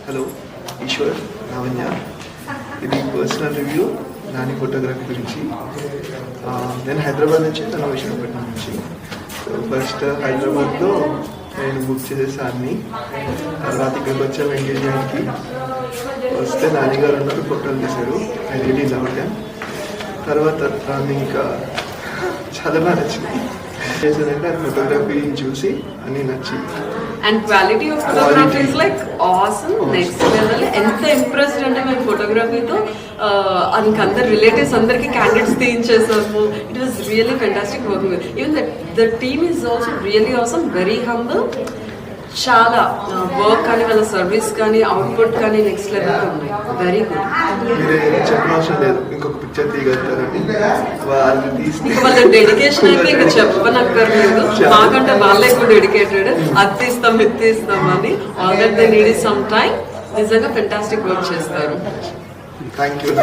Hello Eshwar Lavanya. ఇది personal review Nani photography గురించి. నేను హైదరాబాద్ నుంచి, తను విశాఖపట్నం నుంచి. సో ఫస్ట్ హైదరాబాద్లో నేను బుక్ చేసేసాన్ని. తర్వాత ఇక్కడికి వచ్చాము ఎంగేజ్మెంట్కి. వస్తే నాన్నగారు ఉన్నారు, ఫోటోలు తీశారు. I really love them. తర్వాత దాన్ని ఇంకా చాలా బాగా నచ్చింది. చేశానంటే ఆ ఫోటోగ్రఫీ చూసి అన్నీ నచ్చింది. And quality of photography is like awesome, next level. ఎంత ఇంప్రెస్డ్ అంటే మేము ఫోటోగ్రఫీతో అందరు రిలేటివ్స్ అందరికి క్యాండిడేట్స్ తీయించేసాము. It was really fantastic working with. Even the team is also really awesome, very humble. చాలా వర్క్ కానీ వాళ్ళ సర్వీస్ కానీ అవుట్పుట్ కానీ నెక్స్ట్ లెవెల్ ఉన్నాయి. Very good. చెప్పనవసరం లేదు, ఇంకొక పిక్చర్ తీయగలుగుతారండి. ఇంకా వాళ్ళ డెడికేషన్ అయితే ఇంకా చెప్పనక్కర్లేదు. మాకంటే వాళ్ళే ఎక్కువ డెడికేటెడ్. అది తీస్తాం ఇది తీస్తాం అని. All that they need some time. నిజంగా ఫెంటాస్టిక్ వర్క్ చేస్తారు. Thank you.